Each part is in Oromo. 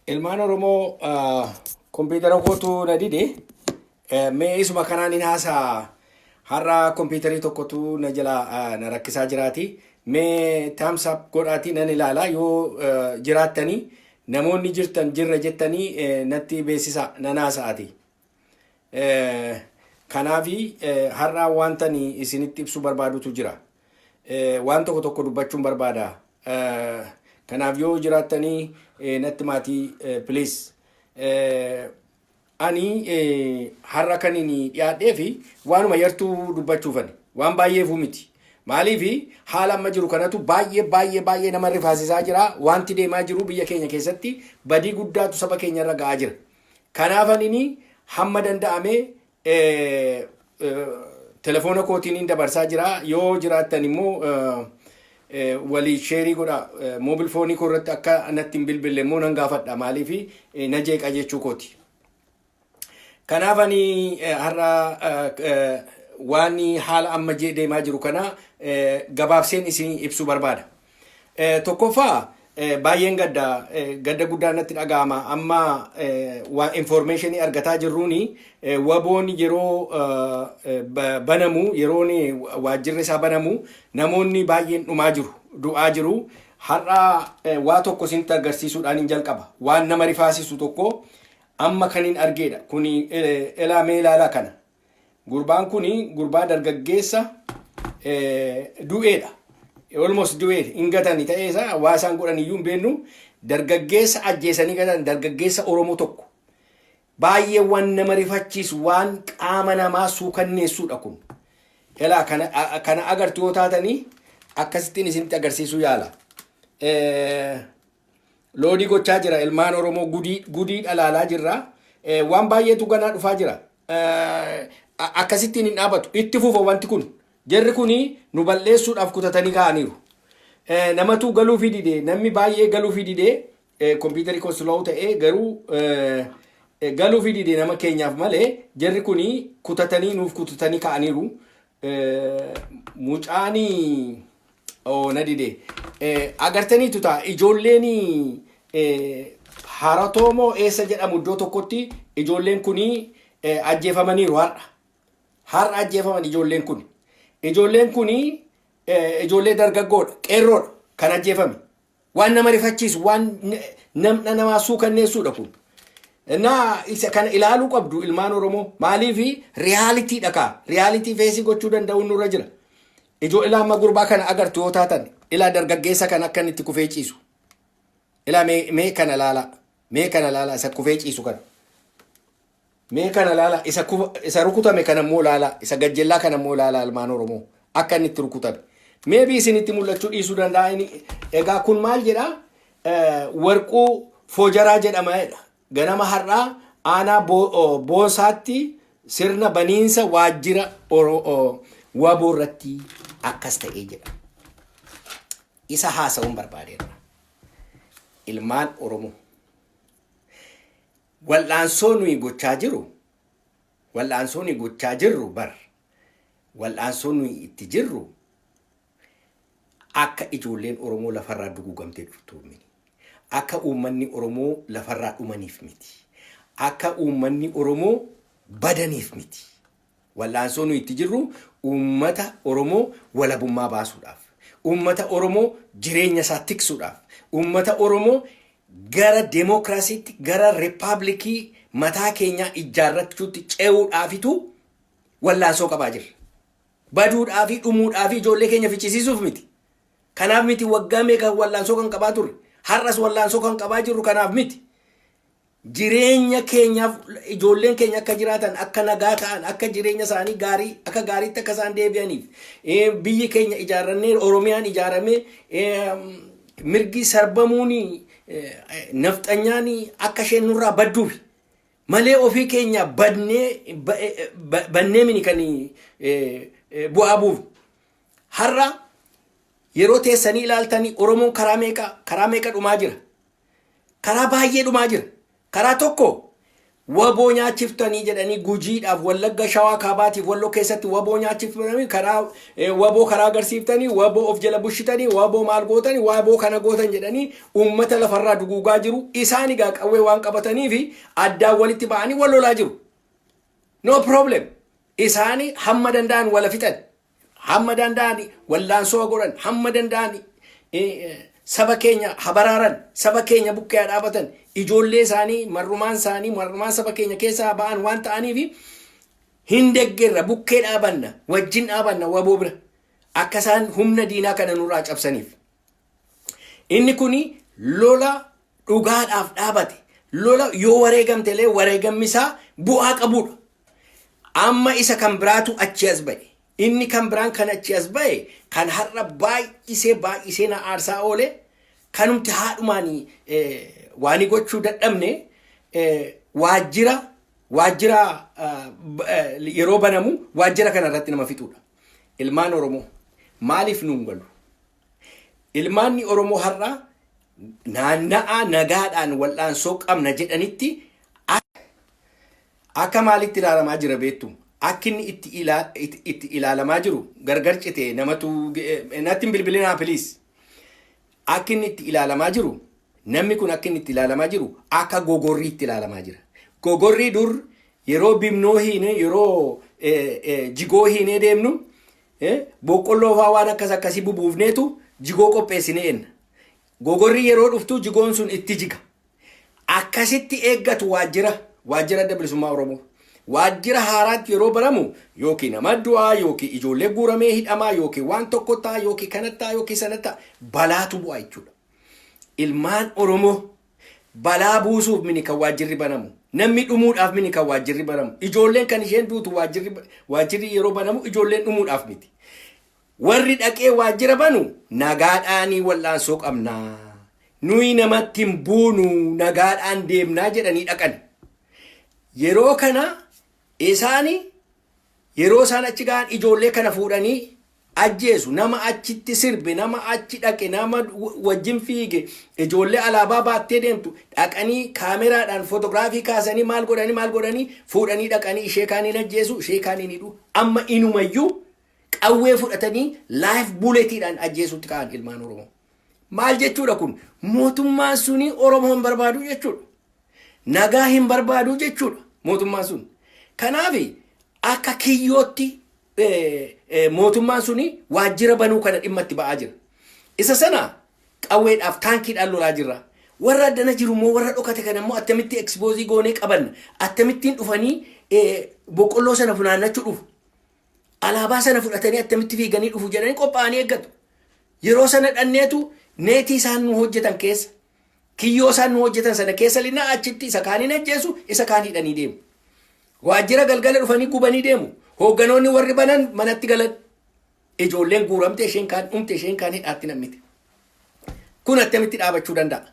Ilmaan Oromoo kompiitara kootu na dide. Mee isuma kanaan hin haasaa har'a kompiitarii tokkotu na jala na rakkisaa jiraati. Mee thumbs up godhaatii nan ilaalaa yoo jiraattanii namoonni jirra jettanii natti beeksisa nan haasa'aati. Kanaafi har'a wantani isinitti ibsu barbaadutu jira. Waan tokko dubbachuun barbaada. Kanaaf yoo jiraattanii natti maatii please. Ani har'a kan inni dhiyaadhee fi waanuma yartuu dubbachuufani. Waan baay'eefu miti. Maaliif haala amma jiru kanatu baay'ee nama rifaasisaa jira. Wanti deemaa jiru biyya keenya keessatti badii guddaatu saba keenya irra ga'aa jira. Kanaaf ani hamma danda'ame telefoona kootiin hin dabarsaa jira. Yoo jiraattan immoo walii sheerii godha moobil foonii koo irratti akka natti hin bilbille immoo nan gaafadha. Maaliif na jeeqa jechuu kooti. Kanaaf ani har'a waan haala amma deemaa jiru kana gabaabseen isin ibsu barbaada. Tokkoffaa baay'een gadda guddaa natti dhaga'ama. Amma informationii argataa jirruuni waboon yeroo banamu yeroon waajjirri isaa banamu namoonni baay'een du'aa jiru. Har'a waa tokko isinitti agarsiisuudhaan hin jalqaba. Waan nama rifaasisu tokko amma kan hin argeedha. Kuni ilaamee ilaalaa kana. Gurbaan kuni gurbaa dargaggeessa du'eedha. Almost du'eedha. Ingatani ta'eesa waa isaan godhan iyyuu hin beeknu dargaggeessa ajjeesanii gatan dargaggeessa Oromoo tokko. Baay'ee waan nama rifachiisu waan qaama namaa suukanneessuudha kun. Ilaa kana agartu yoo taatanii akkasittiin isinitti agarsiisuu yaala. Loodii gochaa jira ilmaan Oromoo gudii dhalaalaa jirra. Waan baay'eetu ganaa dhufaa jira. Akkasittiin hin dhaabatu. Itti fufa wanti kun. Jarri kuni nu balleessuudhaaf kutatanii ka'aniiru. Namatu galuu fi didee namni baay'ee galuu fi didee kompiitarii konsuloo ta'ee garuu galuu fi didee nama keenyaaf malee jarri kuni nuuf kutatanii ka'aniiru. Mucaanii na didee. Agartaniitu ta'a ijoolleen Haratoomoo eessa jedhamu iddoo tokkotti ijoolleen kuni ajjeefamaniiru har'a. Har'a ajjeefaman ijoolleen kun. Ijoolleen kuni ijoollee dargaggoodha, qeerroodha kan ajjeefame. Waan nama rifachiisu, waan nama suukanneessuudha kun. Isa kana ilaaluu qabdu ilmaan Oromoo. Maaliif riyaaliitiidha kaa. Riyaaliitii feesii gochuu danda'uun nurra jira. Ilaa amma gurbaa kana agartu yoo taatan ilaa dargaggeessa kan akka itti kufee ciisu. Ilaa mee kana laala. Mee kana laala isa kufee ciisu kana. Mee kana laala isa rukutame kana immoo laala. Isa gajjellaa kana immoo laala ilmaan Oromoo. Akka inni itti rukutame. Meebii isinitti mul'achuu dhiisuu danda'a. Egaa kun maal jedhaa? Warquu Foojaraa jedhama. Ganama har'aa aanaa Boosaatti sirna baniinsa waajjira waboo irratti akkas ta'ee jedha. Isa haasa'uun barbaadeera. Ilmaan Oromoo. Wal'aansoo nuyi gochaa jirru bar. Wal'aansoo nuyi itti jirru akka ijoolleen Oromoo lafarraa duguugamtee dhuftu miti. Akka uummanni Oromoo lafarraa dhumaniif miti. Akka uummanni Oromoo badaniif miti. Wal'aansoo nuyi itti jirru uummata Oromoo walabummaa baasuudhaaf. Uummata Oromoo jireenya isaa tiksuudhaaf. Uummata Oromoo gara deemokiraasiitti gara riippaabilikii mataa keenyaa ijaarrachuutti ce'uudhaafitu wal'aansoo qabaa jirra. Baduudhaafi dhumuudhaafi ijoollee keenya fichisiisuuf miti. Kanaaf miti waggaa meeqa wal'aansoo kan qabaa turre. Har'as wal'aansoo kan qabaa jirru kanaaf miti. Jireenya keenyaaf ijoolleen keenya akka jiraatan akka nagaa ta'an akka jireenya isaanii gaarii akka gaariitti akka isaan deebi'aniif biyyi keenya ijaarrannee Oromiyaan ijaaramee mirgi sarbamuuni nafxanyaan akka isheen nurraa badduuf malee ofii keenya bannee mini kan bu'aa buuf. Har'a yeroo teessanii ilaaltanii Oromoon karaa meeqa dhumaa jira. Karaa baay'ee dhumaa jira. Karaa tokko waboo nyaachiftanii jedhanii gujiidhaaf wallagga shawaa kaabaatiif walloo keessatti waboo nyaachiftanii karaa waboo karaa agarsiiftanii waboo of jala bushitanii waboo maal gootanii waboo kana gootan jedhanii uummata lafarraa duguugaa jiru isaan egaa qawwee waan qabatanii fi addaan walitti ba'anii wallolaa jiru. No problem. Isaanii hamma danda'an wala fixan hamma danda'an wallaansoo godhan hamma danda'an saba keenya habaraaran saba keenya bukkee dhaabatan ijoollee isaanii marrumaan saba keenya keessaa ba'an waan ta'aniif hin deeggerra bukkee dhaabanna wajjin dhaabanna waboo bira akka isaan humna diinaa kana nurraa cabsaniif. Inni kuni lola dhugaadhaaf dhaabate lola yoo wareegamtelee wareegammisaa bu'aa qabudha. Amma isa kan biraatu achi as ba'e inni kan biraan kan achi as ba'e kan har'a baay'isee na aarsaa oole kanumti haadhumaanii waani gochuu dadhabne waajjira yeroo banamu waajjira kana irratti nama fixuudha. Ilmaan Oromoo maaliif nuun galu? Ilmaanni Oromoo har'a naanna'aa nagaadhaan wal'aansoo qabna jedhanitti akka maalitti ilaalamaa jira beektu? Akka inni itti ilaalamaa jiru gargar cite namatu natti bilbilinaa please. Akka inni itti ilaalamaa jiru namni kun akka inni itti ilaalamaa jiru akka gogorrii itti ilaalamaa jira. Gogorrii dur yeroo bimnoo hiine yeroo jigoo hiine deemnu boqqolloo faa waan akkasii bubuufneetu jigoo qopheessine enna. Gogorrii yeroo dhuftu jigoon sun itti jiga. Akkasitti eeggatu waajjira adda bilisummaa Oromoo. Waajjira haaraatti yeroo baramu yookiin nama du'aa yookiin ijoollee guuramee hidhamaa yookiin waan tokko ta'a yookiin kanattaa yookiin sanattaa balaatu bu'a jechuudha. Ilmaan Oromoo balaa buusuuf mini kan waajjirri banamu. Namni dhumuudhaaf mini kan waajjirri banamu. Ijoolleen kan isheen duutu waajjirri yeroo banamu ijoolleen dhumuudhaaf miti. Warri dhaqee waajjira banu nagaadhaanii wal'aansoo qabnaa. Nuyi namatti hin buunu nagaadhaan deemnaa jedhanii dhaqan. Yeroo kana yeroo isaan achi ga'an ijoollee kana fuudhanii ajjeesu. Nama achitti sirbe, nama achi dhaqe, nama wajjin fiige, ijoollee alaabaa baattee deemtu dhaqanii kaameraadhaan footoogiraafii kaasanii maal godhanii fuudhanii dhaqanii ishee kaaniin ajjeesu, ishee kaaniin hidhu. Amma inumayyuu qawwee fudhatanii laayif buuletiidhaan ajjeesutti ka'an ilmaan Oromoo. Maal jechuudha kun? Mootummaan suni Oromoo hin barbaadu jechuudha. Nagaa hin barbaadu jechuudha mootummaan sun. Kanaaf akka kiyyootti mootummaan suni waajjira banuu kana dhimma itti ba'aa jira. Isa sana qawweedhaaf taankiidhaan lolaa jirra. Warra addana jiru immoo warra dhokate kana immoo attamitti ekspoozii goonee qabanna. Attamittiin dhufanii boqqolloo sana funaannachuu dhufu. Alaabaa sana fudhatanii attamitti fiiganii dhufu jedhanii qophaa'anii eeggatu. Yeroo sana dhanneetu neetii isaan nu hojjetan keessa. Kiyyoo isaan nu hojjetan sana keessa linaa achitti isa kaaniin ajjeesu isa kaan hidhanii deemu. Waajjira galgala dhufanii gubanii deemu. Hoogganoonni warri banan manatti galan. Ijoolleen guuramte isheen kaan dhumte isheen kaan hidhaatti nammite. Kun attamitti dhaabachuu danda'a?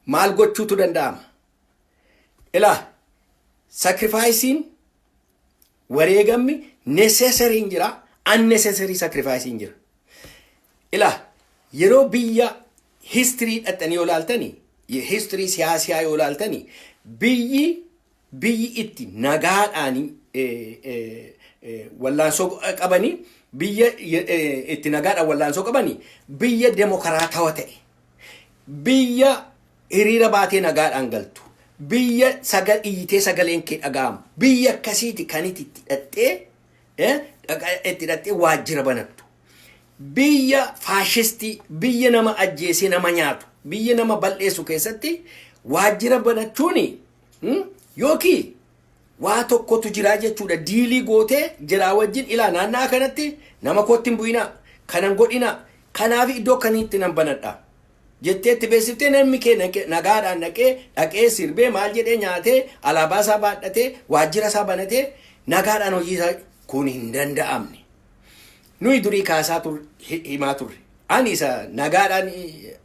Maal gochuutu danda'ama? Ilaa sacrificein wareegamni necessary hin jira, unnecessary sacrifice hin jira. Ilaa yeroo biyya history dhattanii yoo laaltanii, history siyaasiyaa yoo laaltanii, biyyi itti nagaadhaan wallaansoo qabanii, biyya itti nagaadhaan wallaansoo qabanii, biyya demokraatawa ta'e, biyya hiriira baatee nagaadhaan galtu, biyya iyyitee sagaleen kee dhaga'amu, biyya akkasiiti kan itti hidhattee waajjira banattu. Biyya faashistii, biyya nama ajjeesee nama nyaatu, biyya nama balleessu keessatti waajjira banachuuni yookiin waa tokkotu jiraa jechuudha. Diilii gootee jiraa wajjin ilaa naannaa kanatti nama kootti hin bu'inaa, kanan godhinaa, kanaaf iddoo kaniitti nan banadha jettee itti beeksiftee namni kee nagaadhaan dhaqee sirbee maal jedhee nyaatee alaabaa isaa baadhatee waajjira isaa banatee nagaadhaan hojii isaa kun hin danda'amne. Nuyi durii kaasaa himaa turre. Ani isa nagaadhaan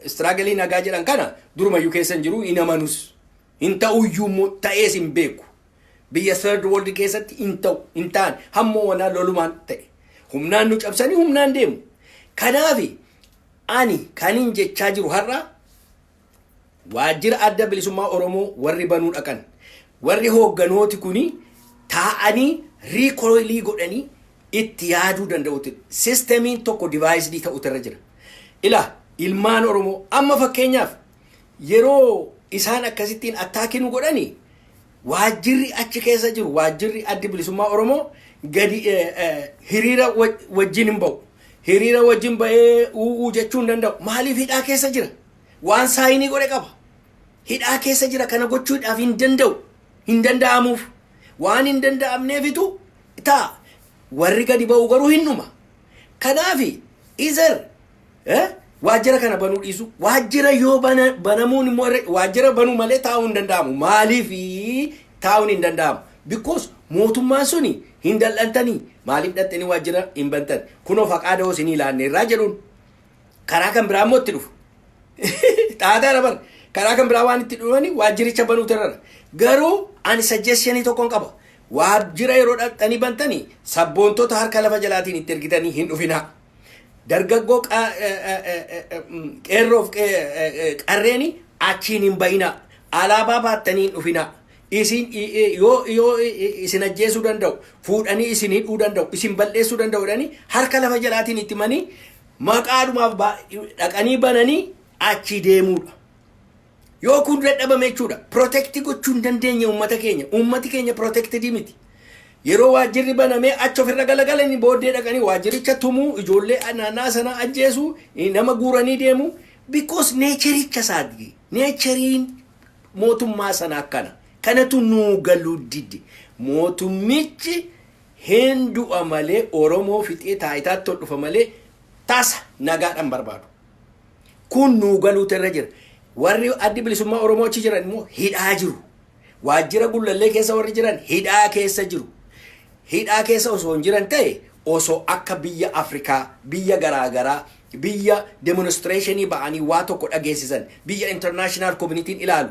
straagalii nagaa jedhan kana durumayyuu keessan jiru hin amanus. Hin ta'uyyuu ta'ees hin beeku. Biyya third world keessatti hin ta'u hin ta'an hammoo wanaa lolumaan ta'e. Humnaan nu cabsanii humnaan deemu. Kanaaf ani kaniin jechaa jiru har'a waajjira adda bilisummaa Oromoo warri banuu dhaqan. warri hoogganooti kuni taa'anii riikoolii godhanii itti yaaduu danda'uuti. Siistemiin tokko divaayisdii ta'utu irra jira. Ilmaan Oromoo amma fakkeenyaaf yeroo isaan akkasittiin attaakiin godhanii waajjirri achi keessa jiru waajjirri addi bilisummaa Oromoo gadi hiriira wajjin hin ba'u. Hiriira wajjin ba'ee jechuu hin danda'u. Maaliif hidhaa keessa jira? Waan saayinii godhe qaba. Hidhaa keessa jira kana gochuudhaaf hin danda'u. Hin danda'amuuf. Waan hin danda'amneefitu ta'a. Warri gadi ba'u garuu hin dhuma. Kanaafi izar waajjira kana banuu dhiisu. Waajjira yoo banamuun immoo waajjira banuu malee taa'uu hin danda'amu. Maaliif taa'uun hin danda'amu? Because mootummaan suni hin dal'antanii maaliif dhattanii waajjira hin bantan? Kunoo faqaada hoo isinii ilaanne irraa jedhuun karaa kan biraa immoo itti dhufu. Xaataa dabar karaa kan biraa waan itti dhufanii waajjiricha banuu irra. Garuu ani suggestionii tokkoon qaba. Waajjira yeroo dhattanii bantanii sabboontota harka lafa jalaatiin itti ergitanii hin dhufinaa. Dargaggoo qeerroof qarreeni achiin hin bayinaa. Alaabaa baattanii hin dhufinaa. Isin yoo isin ajjeesuu danda'u fuudhanii isin hidhuu danda'u isin balleessuu danda'uudhani harka lafa jalaatiin itti manii maqaadhumaaf dhaqanii bananii achi deemuudha. Yoo kun dadhabame jechuudha. Protect gochuu hin dandeenye uummata keenya. Uummati keenya protected miti. Yeroo waajjirri banamee achi ofirra galagalanii booddee dhaqanii waajjiricha tumuu ijoollee naannaa sana ajjeesuu nama guuranii deemu because neechericha saadgi. Neecheriin mootummaa sana akkana. Kanatu nuu galuu diddi. Mootummichi hin du'a malee Oromoo fixee taayitaatti ol dhufa malee tasa nagaadhaan barbaadu. Kun nuu galuu irra jira. Warri addi bilisummaa Oromoo achi jiran immoo hidhaa jiru. Waajjira gullallee keessa warri jiran hidhaa keessa jiru. Hidhaa keessa osoo hin jiran ta'e osoo akka biyya Afrikaa biyya garaagaraa biyya demonstrationii ba'anii waa tokko dhageessisan biyya international community ilaalu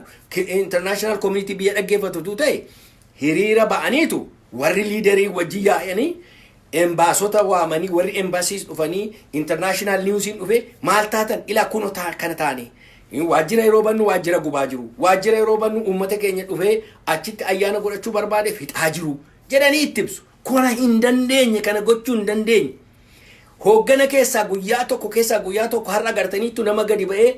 international community biyya dhaggeeffatu ta'e hiriira ba'aniitu warri liiderii wajjin yaa'anii embaasota waamanii warri embaasiis dhufanii international newsiin dhufe maal taatan ila kunoo kana taane waajjira yeroo bannu waajjira gubaa jiru waajjira yeroo bannu uummata keenya dhufe achitti ayyaana godhachuu barbaade fixaa jiru jedhanii itti ibsu. Kuna hin dandeenye kana gochuu hin dandeenye. Hooggana keessaa guyyaa tokko har'a agartaniitu nama gadi ba'ee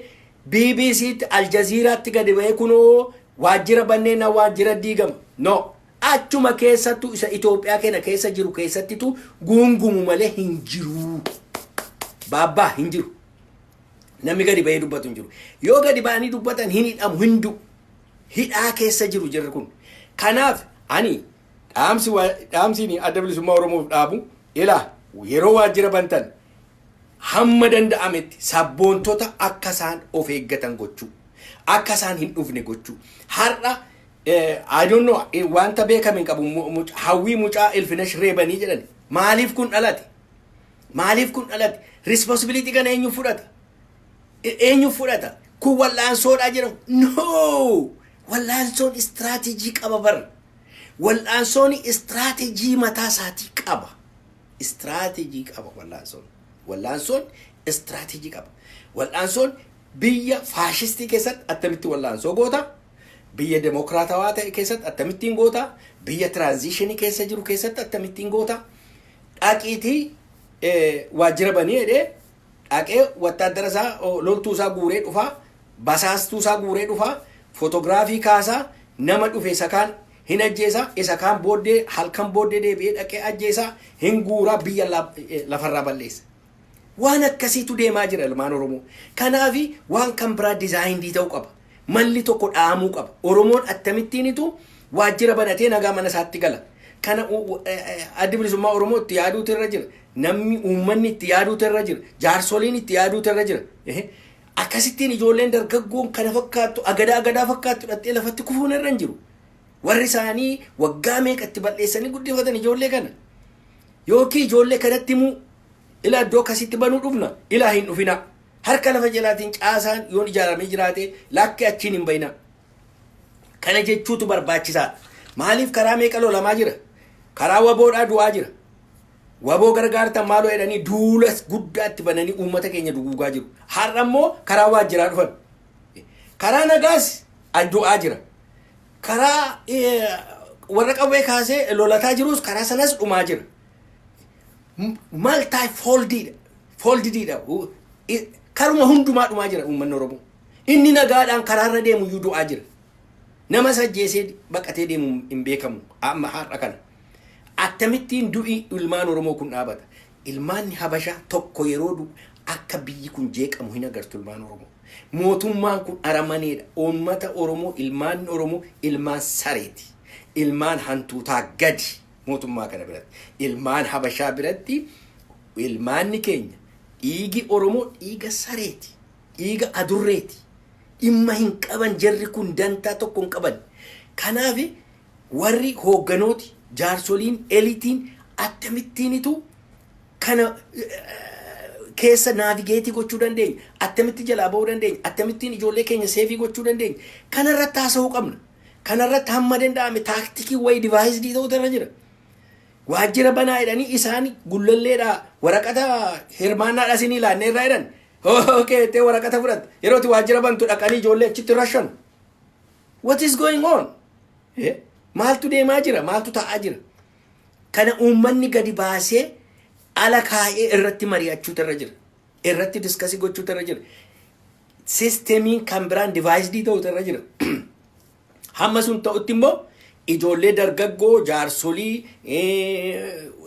BBC'tti Aljazeeraatti gadi ba'ee kunoo waajjira banneenaa waajjira diigama. No. Achuma keessattu isa Itoophiyaa keenya keessa jiru keessattitu gungumu malee hin jiru. Baabbaa hin jiru. Namni gadi ba'ee dubbatu hin jiru. Yoo gadi ba'anii dubbatan hin hidhamu hindu. Hidhaa keessa jiru jirri kun. Kanaaf ani dhaamsiin adda bilisummaa Oromoof dhaabu yeroo waajjira bantan hamma danda'ametti sabboontota akka isaan of eeggatan gochuu akka isaan hin dhufne gochuu har'a I don't know wanta beekame hin qabu hawwii mucaa Ilfinesh reebanii jedhan maaliif kun dhalate responsibility kana eenyu fudhata kun wal'aansoodhaa jedhamu no wal'aansoon strategy qaba bar wal'aansoon strategy mataa isaatii qaba. Strategy qaba wal'aansoon strategy qaba. Wal'aansoon biyya faashistii keessatti attamitti wal'aansoo goota biyya demokraatawaa ta'e keessatti attamittiin goota biyya transitionii keessa jiru keessatti attamittiin goota dhaqiitii waajjira banii jedhee dhaqee wattaaddara isaa loltuu isaa guuree dhufaa basaastuu isaa guuree dhufaa fotograafii kaasaa nama dhufe isa kaan hin ajjeesa isa kaan booddee halkan booddee deebi'ee dhaqee ajjeesa hin guuraa biyya lafarraa balleessa. Waan akkasiitu deemaa jira ilmaan Oromoo. Kanaafi waan kan biraa dizaayinii ta'uu qaba. Malli tokko dhaamuu qaba. Oromoon attamittiinitu waajjira banatee nagaa mana isaatti gala. Kana addi bilisummaa Oromoo itti yaaduutu irra jira. Namni uummanni itti yaaduutu irra jira. Jaarsoliin itti yaaduutu irra jira. Akkasittiin ijoolleen dargaggoon kana fakkaattu agadaa fakkaattu dhattee lafatti kufuun irra hin jiru. Warri isaanii waggaa meeqatti balleessanii guddifatan ijoollee kana. Yookiin ijoollee kanatti immoo iddoo akkasitti banuu dhufna hin dhufina. Harka lafa jalaatiin caasaan yoon ijaaramee jiraate lakkee achiin hin bayina. Kana jechuutu barbaachisaadha. Maaliif karaa meeqa lolamaa jira? Karaa waboodhaa du'aa jira. Waboo gargaartan maaloo jedhanii duulas guddaatti bananii uummata keenya duguugaa jiru. Har'a immoo karaa waajjiraa dhufan. Karaa nagaas du'aa jira. karaa warra qawwee kaasee lolataa jirus karaa sanas dhumaa jira. Multi foldididha. Karuma hundumaa dhumaa jira uummanni Oromoo. Inni nagaadhaan karaarra deemu iyyuu du'aa jira. Nama sajjeesee baqatee deemu hin beekamu amma har'a kana. Akkamittiin du'i ilmaan Oromoo kun dhaabata. Ilmaanni Habashaa tokko yeroo du'u akka biyyi kun jeeqamu hin agartu ilmaan Oromoo. Mootummaan kun aramaneedha. Uummata Oromoo ilmaan Oromoo ilmaan sareeti. Ilmaan hantuutaa gadi mootummaa kana biratti. Ilmaan Habashaa biratti ilmaanni keenya dhiigi Oromoo dhiiga sareeti. Dhiiga adurreeti. Dhimma hin qaban jarri kun dantaa tokko hin qaban. Kanaaf warri hoogganooti jaarsoliin eliitiin akkamittiinitu kana keessa naavigeetii gochuu dandeenya. Akkamitti jalaa bahuu dandeenya. Akkamittiin ijoollee keenya seefii gochuu dandeenya. Kanarratti haasa'uu qabna. Kanarratti hamma danda'ame taaktikii wayii divaayisdii ta'utu irra jira. Waajjira banaa jedhanii isaan gullalleedhaa waraqata hirmaannaadha isinii laannee irraa jedhan. Okay, te waraqata fudhatte. Yeroo itti waajjira bantu dhaqanii ijoollee achitti rashan. What is going on? Maaltu deemaa jira? Maaltu ta'aa jira? Kana uummanni gadi baasee ala kaa'ee irratti mari'achuutu irra jira. Irratti diskasii gochuutu irra jira. Sisteemiin kan biraan divaayisdii ta'utu irra jira. Hamma sun ta'utti immoo ijoollee dargaggoo jaarsolii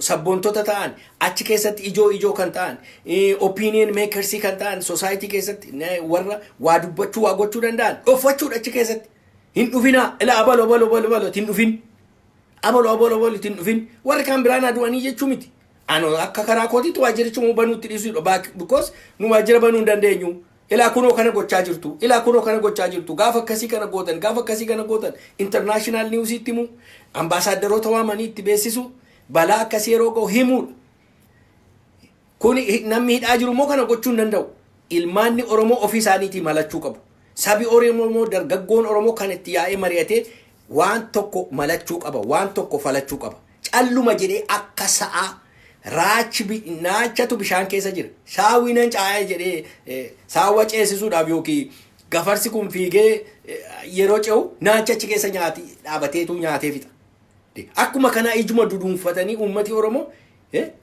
sabboontota ta'an achi keessatti ijoo kan ta'an opinion makersii kan ta'an society keessatti warra waa dubbachuu waa gochuu danda'an dhoffachuudha achi keessatti. Hin dhufinaa ila abalo hin dhufin. Abalo hin dhufin. Warri kan biraan adu'anii jechuu miti. Ano akka karaa kootiitu waajjirichi mu banuutti dhiisuudha. Because nu waajjira banuu hin dandeenyu. Ilaa kunoo kana gochaa jirtu. Gaafa akkasii kana gootan. International news itti himu. Ambaasaaddaroota waamanii itti beeksisu. Balaa akkasii yeroo ga'u himuudha. Kuni namni hidhaa jiru immoo kana gochuu hin danda'u. Ilmaanni Oromoo ofii isaaniitii malachuu qabu. Sabi Oromoo dargaggoon Oromoo kan itti yaa'ee mari'atee waan tokko malachuu qaba. Waan tokko falachuu qaba. Calluma jedhee akka sa'aa naachatu bishaan keessa jira. Shaawwinan caayee jedhee saawwa ceesisuudhaaf yookiin gafarsi kun fiigee yeroo ce'u naachachi keessa dhaabateetu nyaatee fixa. Akkuma kanaa ijuma duduunfatanii uummati Oromoo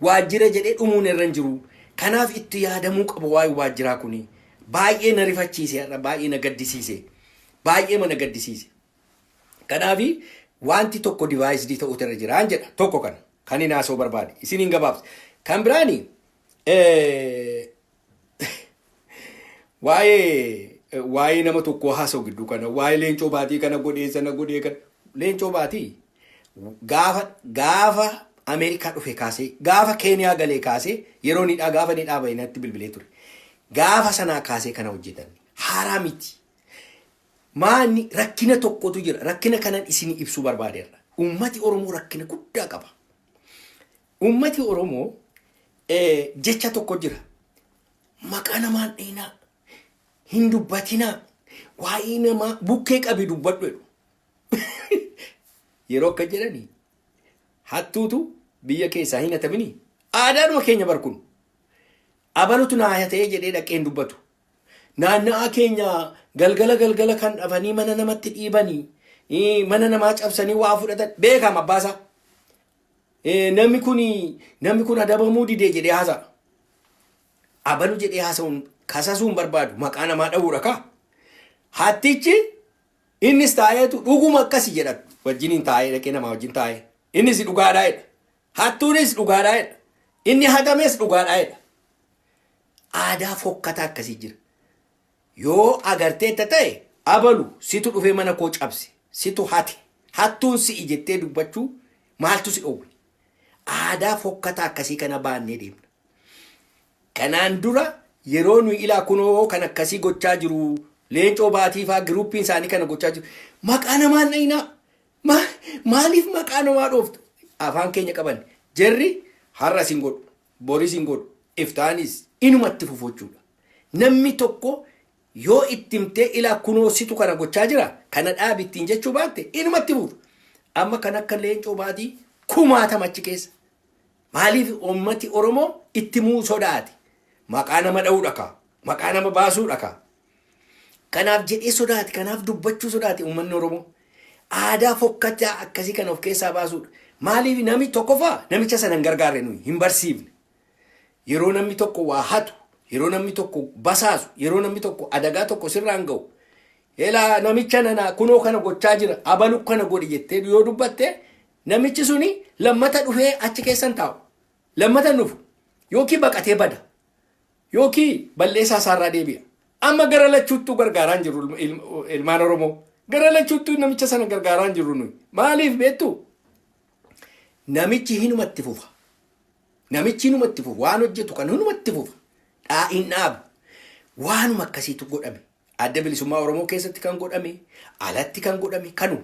waajjira jedhee dhumuun irra hin jiru. Kanaaf itti yaadamuu qaba waa'ee waajjiraa kuni. Baay'ee na rifachiise, baay'ee na gaddisiise. Baay'ee gaddisiise. Kanaaf wanti tokko divaayisdii ta'uutu irra jira jedha. Tokko kana. Kan inni haasa'uu barbaade. Isiniin gabaabsa. Kan biraani waa'ee nama tokko haasa'u gidduu kana. Waa'ee leencoo baatii kana godhee sana godhee kana. Leencoo baatii gaafa Ameerikaa dhufe kaasee gaafa Keeniyaa galee kaasee yeroo gaafa ni dhaabee natti bilbilee ture. Gaafa sanaa kaasee kana hojjetan. Haaraa miti. Maanni rakkina tokkotu jira. Rakkina kanan isinii ibsuu barbaadeerra. Uummati Oromoo rakkina guddaa qaba. Uummati Oromoo jecha tokko jira. Maqaa namaan dheenaa. Hin dubbatinaa. Waa'ee namaa bukkee qabi dubbadhu jedhu. Yeroo akka jedhanii hattuutu biyya keessaa hin hataminii. Aadaadhuma keenya barkun. Abalutu naa hatee jedhee dhaqeen dubbatu. Naanna'aa keenya galgala kan dhafanii mana namatti dhiibanii mana namaa cabsanii waa fudhatan beekama abbaasaa. Namni kun adabamuu didee jedhee haasa'a. Abalu jedhee haasa'uun kasasuun barbaadu maqaa namaa dha'uudha kaa. Hattichi innis taa'eetu dhuguma akkasi jedha. Wajjiniin taa'ee dhaqee namaa wajjin taa'ee. Innis dhugaadhaa jedha. Hattuunis dhugaadhaa jedha. Inni hatames dhugaadhaa jedha. Aadaa fokkataa akkasii jira. Yoo agarteetta ta'e abalu situ dhufee mana koo cabse. Situ hate. Hattuun si'i jettee dubbachuu maaltu si dhowwe? Aadaa fokkataa akkasii kana baannee deemna. Kanaan dura yeroo nuyi ilaa kunoo kan akkasii gochaa jiru leencoo baatii fa'aa giruuppiin isaanii kana gochaa jiru. Maqaa namaan dhayinaa. Maaliif maqaa namaa dhooftu? Afaan keenya qaban. Jarri har'a sin godhu. Boris sin godhu. Iftaanis inumatti fufuuchuudha. Namni tokko yoo ittimtee ilaa kunoo situ kana gochaa jira. Kana dhaabittiin jechuu baatte inumatti fufu. Amma kan akka leencoo baatii kumaatama achi keessa. Maaliif uummati Oromoo ittimuu sodaate? Maqaa nama dha'uudha kaa. Maqaa nama baasuudha kaa. Kanaaf jedhee sodaate. Kanaaf dubbachuu sodaate uummanni Oromoo. aadaa fokkataa akkasii kan of keessaa baasuudha. Maaliif namni tokko faa namicha sana hin gargaarre nuyi hin barsiifne. Yeroo namni tokko waa hatu, yeroo namni tokko basaasu, yeroo namni tokko adagaa tokko sirraan ga'u. Elaa namicha nana kunoo kana gochaa jira, abalu kana godhi jettee yoo dubbatte namichi suni lammata dhufee achi keessan taa'u. Lammata nufu yookiin baqatee bada yookiin balleessaa isaarraa deebi'a. Amma gara lachuuttuu gargaaraan jiru ilmaan Oromoo. Gara lachuuttuu namicha sana gargaaraan jiru nuyi. Maaliif beektu? Namichi hinumatti fufa. Namichi hinumatti fufa. Waan hojjetu kan hinumatti fufa. Dhaa'in dhaabu. Waanuma akkasiitu godhame. Adda bilisummaa Oromoo keessatti kan godhame, alatti kan godhame kanu.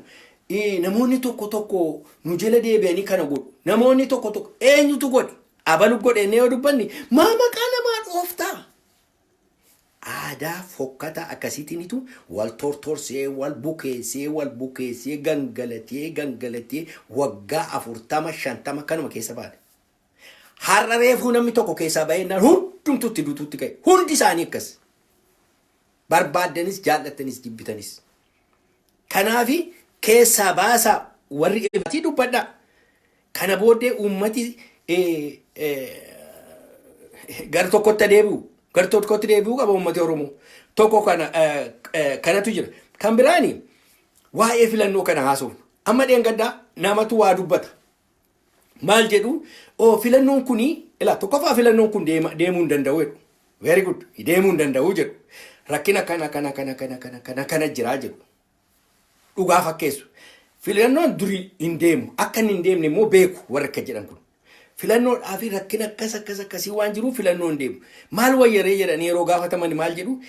Namoonni tokko tokko nu jala deebi'anii kana godhu. Namoonni tokko tokko eenyutu godhe? Abalu godhe nee yoo dubbanni maa maqaa namaa dhooftaa? Aadaa fokkata akkasiitinitu wal tortorsee wal bukeessee gangalatee waggaa 40-50 kanuma keessa baane. Har'a reefuu namni tokko keessaa baheenaan hundumtutti duututti ka'e. Hundi isaanii akkas. Barbaaddanis jaallattanis jibbitanis. Kanaafi keessaa baasaa warri ibaatii dubbadha. Kana booddee uummati gara tokkotti deebi'u. Gara tokkotti deebi'u qaba uummati Oromoo. Tokko kanatu jira. Kan biraani waa'ee filannoo kana haasofnu. Amma dheengaddaa namatu waa dubbata. Maal jedhu filannoon kuni ilaa tokkoffaa filannoon kun deemuu hin danda'u jedhu. Very good. Deemuu hin danda'u jedhu. Rakkina kana jiraa jedhu. Dhugaa fakkeessu. Filannoon durii hin deemu. Akka hin deemne immoo beeku warra akka jedhan kun. Filannoodhaaf rakkina akkasii waan jiru filannoon deemu. Maal wayyaree jedhanii yeroo gaafataman maal jedhu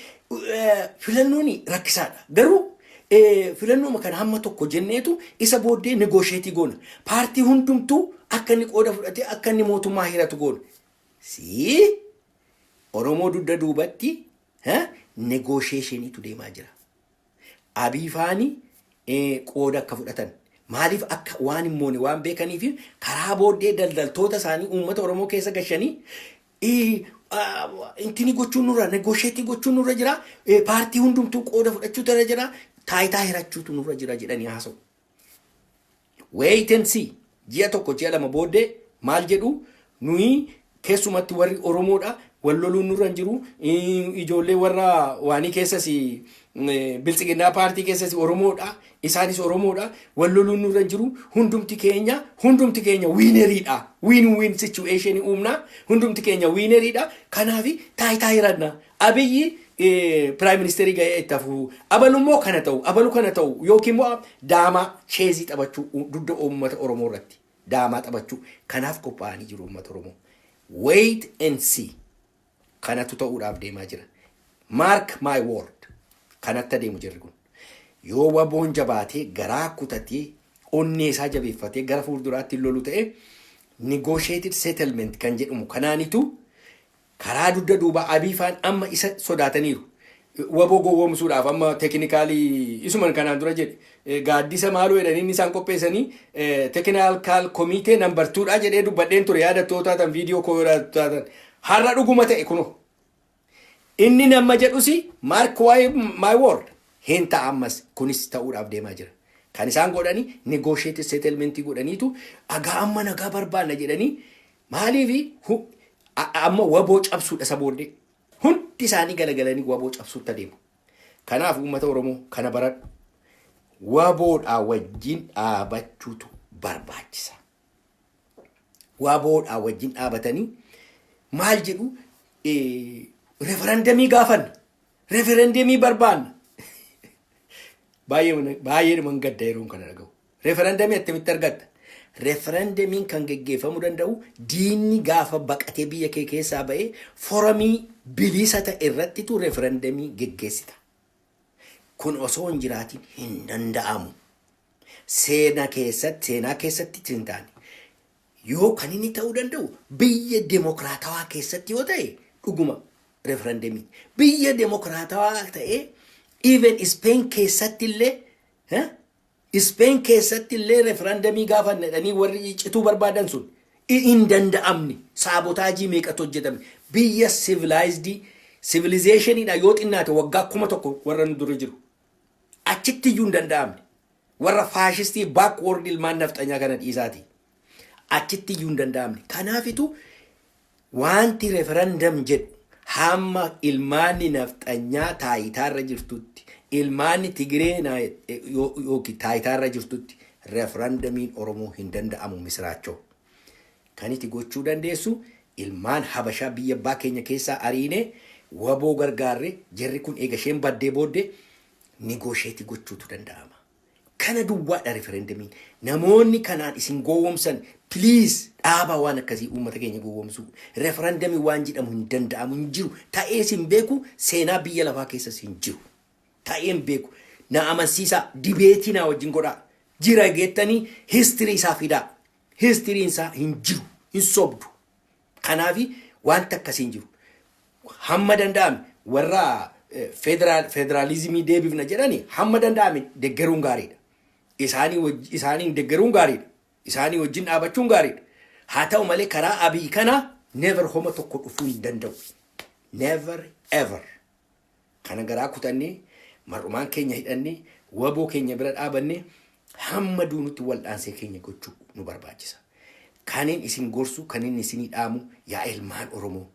filannoon rakkisaadha. Garuu filannooma kana hamma tokko jenneetu isa booddee negoosheetii goona. Paartii hundumtuu akka inni qooda fudhatee akka inni mootummaa hiratu goona. Oromoo dugda duubatti negoosheeshiniitu deemaa jira. Abiifaanii qooda akka fudhatan. Maaliif akka waan hin moone waan beekaniif karaa booddee daldaltoota isaanii uummata Oromoo keessa gashanii intini gochuun nurra negoosheetii gochuun nurra jira. Paartii hundumtuu qooda fudhachuutu irra jira. Taayitaa hirachuutu nurra jira jedhanii haasa'u. Wait and see. Ji'a tokko ji'a lama booddee maal jedhu nuyi keessumatti warri Oromoodha. Walloluun nurra hin jiru. Ijoollee warra waanii keessas biltsiginnaa paartii keessas Oromoodha. Isaanis Oromoodha. Walloluun nurra hin jiru. Hundumti keenya wiineriidha. Win situation uumna. Hundumti keenya wiineriidha. Kanaafi taayitaa hiranna. Abiyyi Prime Ministerii ga'ee itti hafu. Abalummoo kana ta'u yookiin immoo daamaa cheezii taphachuu dugda uummata Oromoo irratti. Daamaa taphachuu. Kanaaf qophaa'anii jiru uummata Oromoo. Wait and see. Kanatu ta'uudhaaf deemaa jira. Mark my word. Kanatti adeemu jirri kun. Yoo waboon jabaatee garaa kutatee onnee isaa jabeeffatee gara fuulduraatti lolu ta'e negotiated settlement kan jedhamu kanaanitu karaa dugda duuba Abiifaan amma isa sodaataniiru. Waboo gowwoomsuudhaaf amma teeknikaalii isuman kanaan dura jedhe gaaddisa maaloo jedhanii inni isaan qopheessanii teeknikaal komitee nambar 2dha jedhee dubbadheen ture yaadattootaa tan viidiyoo kootaatan har'a dhuguma ta'e kuno. Inni nama jedhusi mark my word hin ta'ammas kunis ta'uudhaaf deemaa jira. Kan isaan godhanii negotiated settlement godhaniitu agaa amma nagaa barbaanna jedhanii maaliif amma waboo cabsuudha sabooddee hundi isaanii galagalanii waboo cabsuutti adeemu. Kanaaf uummata Oromoo kana baradhu waboodhaa wajjin dhaabachuutu barbaachisa. Waboodhaa wajjin dhaabatanii maal jedhu referendamii gaafanna. Referendamii barbaanna. Baay'ee man gadda yeroon kana dhaga'u. Referendamii attamitti argatta? Referendamiin kan geggeeffamuu danda'u diinni gaafa baqatee biyya kee keessaa ba'ee foramii bilisa ta'e irrattitu referendamii geggeessita. Kun osoo hin jiraatin hin danda'amu. Seenaa keessatti hin taane. Yoo kan inni ta'uu danda'u biyya demokraatawaa keessatti yoo ta'e dhuguma referendamii. Biyya demokraatawaa ta'e even Spain keessatti illee referendamii gaafannadhanii warri cituu barbaadan sun hin danda'amne saabotaajii meeqatu hojjetame. Biyya civilizationiidha yoo xinnaate waggaa 1000 warra nu dura jiru. Achitti iyyuu hin danda'amne. warra faashistii backward ilmaan nafxanyaa kana dhiisaati. Achitti iyyuu hin danda'amne. Kanaafitu wanti referendum jedhu hamma ilmaanni nafxanyaa taayitaarra jirtutti ilmaanni Tigiree yookiin taayitaarra jirtutti referendumiin Oromoo hin danda'amu misraachoo. Kan itti gochuu dandeessu ilmaan Habashaa biyya abbaa keenya keessaa ariine waboo gargaarre jarri kun eega isheen baddee booddee negoosheetii gochuutu danda'ama. Kana duwwaadha referendumiin. Namoonni kanaan isin gowwomsan please dhaabaa waan akkasii uummata keenya gowwomsuu. Referendumii waan jedhamu hin danda'amu hin jiru. Ta'ee sin beeku seenaa biyya lafaa keessas hin jiru. Ta'ee hin beeku. Na amansiisaa dibeetii naa wajjin godhaa. Jira geettanii history isaa fidaa. History isaa hin jiru. Hin sobdu. Kanaafi wanta akkasii hin jiru. Hamma danda'ame warra federalizimii deebifna jedhani hamma danda'ame deggeruun gaariidha. Isaaniin deggeruun gaariidha. Isaanii wajjin dhaabachuun gaariidha. Haa ta'u malee karaa Abiy kana never homa tokko dhufuu hin danda'u. Never ever. Kana garaa kutannee mar'umaan keenya hidhannee waboo keenya bira dhaabannee hamma duunutti waldhaansee keenya gochuu nu barbaachisa. Kaniin isin gorsu kaniin isinii dhaamu yaa ilmaan Oromoo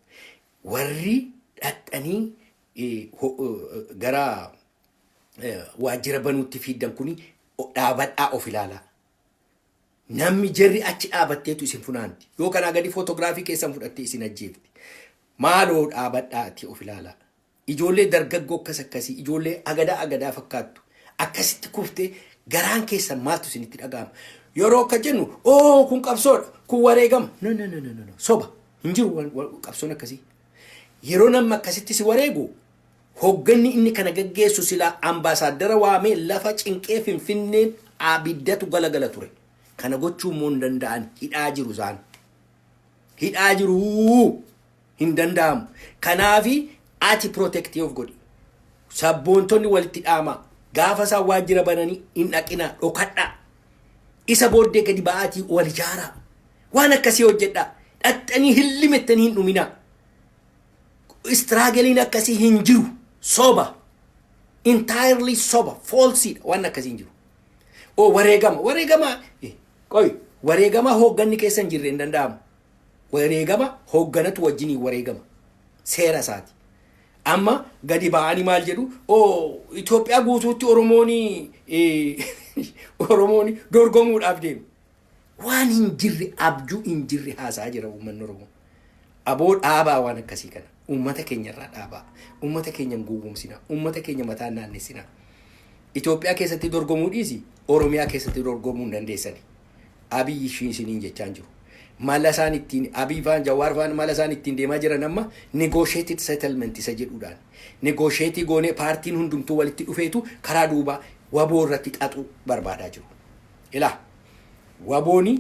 warri dhaqanii gara waajjira banuutti fiiddan kuni dhaabadhaa of ilaalaa. Namni jarri achi dhaabatteetu isin funaanti. Yoo kanaa gadi footoogiraafii keessan fudhattee isin ajjeefti. Maaloo dhaabadhaati of ilaalaa. Ijoollee dargaggoo akkasii ijoollee agadaa fakkaattu. Akkasitti kuftee garaan keessan maaltu isinitti dhaga'ama. Yeroo akka jennu kun qabsoodha kun wareegama. No. Soba hin jiru qabsoon akkasii. Yeroo namni akkasitti si wareegu hogganni inni kana gaggeessu silaa ambaasaadara waamee lafa cinqee Finfinneen abiddatu galagala ture. Kana gochuu immoo hin danda'an hidhaa jiru isaan. Hidhaa jiru hin danda'amu. Kanaafi ati protectii of godhi. Sabboontonni walitti dhaamaa. Gaafa isaan waajjira bananii hin dhaqinaa dhokadhaa. Isa booddee gadi ba'aatii wal ijaaraa. Waan akkasii hojjedhaa. Dhaxxanii hin limettanii hin dhuminaa. Istraageliin akkasii hin jiru. Soba. Entirely soba. Falsiidha. Waan akkasii hin jiru. Wareegama. Wareegama hoogganni keessa hin jirre hin danda'amu. Wareegama hoogganatu wajjinii wareegama. Seera isaati. Amma gadi ba'anii maal jedhu Itoophiyaa guutuutti Oromooni dorgomuudhaaf deemu. Waan hin jirre abjuu hin jirre haasaa jira uummanni Oromoo. Aboo dhaabaa waan akkasii kana. Uummata keenya irraa dhaabaa. Uummata keenya hin gowwoomsinaa. Uummata keenya mataa naannessinaa. Itoophiyaa keessatti dorgomuu dhiisi. Oromiyaa keessatti dorgomuu hin dandeessani. Abiy isiniin jechaan jiru. Mala isaan ittiin Abiy faan Jawaar faan mala isaan ittiin deemaa jiran amma negotiated settlement isa jedhuudhaan. Negotiate goonee paartiin hundumtuu walitti dhufeetu karaa duubaa waboo irratti xaxuu barbaadaa jiru. Ilaa wabooni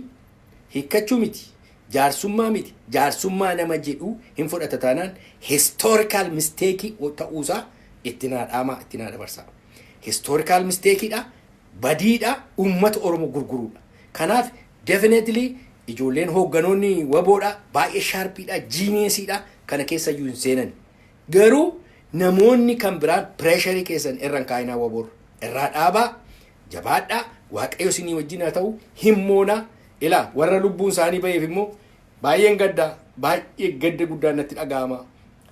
hiikkachuu miti. Jaarsummaa miti. Jaarsummaa nama jedhu hin fudhata taanaan historical mistake ta'uusaa itti naadhaamaa itti naadabarsaa. Historical mistake dha. Badiidha uummata Oromoo gurguruudha. Kanaaf definitely ijoolleen hoogganoonni waboodha baay'ee sharpiidha geniusidha kana keessa iyyuu hin seenan. Garuu namoonni kan biraan pressure keessan irraan kaayinaa waboor irraa dhaabaa jabaadhaa waaqayyo isinii wajjin haa ta'u himmoona ilaa warra lubbuun isaanii baheef immoo baay'ee gadda guddaan natti dhaga'ama.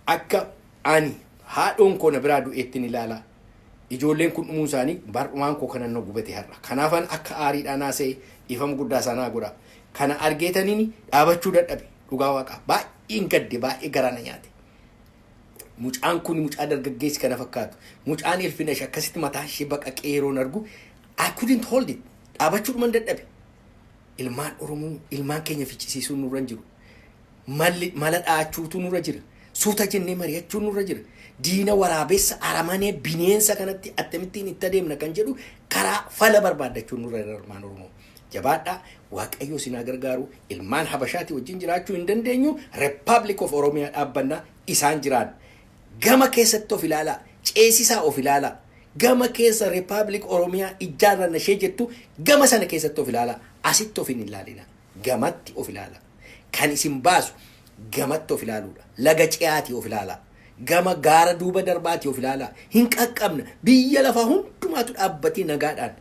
Akka ani haadhoon koo na biraa du'eettiin ilaalaa. Ijoolleen kun dhumuu isaanii bar'umaan koo kanan gubate har'a. Kanaafan akka aariidhaan haasa'e ifama guddaa sanaa godha. Kana argeetaniin dhaabachuu dadhabe dhugaa waaqaa baay'een gadde baay'ee garana nyaate. Mucaan kun mucaa dargaggeessi kana fakkaatu. Mucaan ilfina ishee akkasitti mataa ishee baqaqee yeroon argu I couldn't hold it. Dhaabachuu dhuman dadhabe. Ilmaan Oromoo ilmaan keenya ficcisiisuun nurra jiru. Mala dhaachuutu nurra jira. Suuta jennee mari'achuun nurra jira. Diina waraabessa aramanee bineensa kanatti attamittiin itti adeemna kan jedhu karaa fala barbaadachuun nurra jira ilmaan Oromoo. Jabaadhaa waaqayyo isin gargaaru ilmaan Habashaati wajjin jiraachuu hin dandeenyu Republic of Oromiyaa dhaabbannaa isaan jiraan. Gama keessatti of ilaalaa. Ceesisaa of ilaalaa. Gama keessa Republic Oromiyaa ijaarranna ishee jettu gama sana keessatti of ilaalaa. Asitti of hin ilaalina. Gamatti of ilaalaa. Kan isin baasu gamatti of ilaaluudha. Laga ce'aati of ilaalaa. Gama gaara duuba darbaati of ilaalaa. Hin qaqqabna. Biyya lafaa hundumaatu dhaabbatee nagaadhaan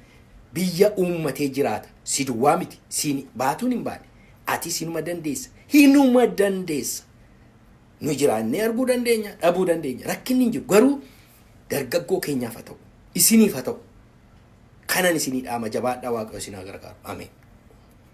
biyya uummatee jiraata. Si duwwaa miti. Siin baatuun hin baane. Ati sinuma dandeessa. Hinuma dandeessa. Nu jiraannee arguu dandeenya, dhabuu dandeenya. Rakkinni hin jiru. Garuu dargaggoo keenyaaf haa ta'u. Isiniif haa ta'u. Kanan isinii dhaama jabaadhaa Waaqayyo isin haa gargaaru. Ameen.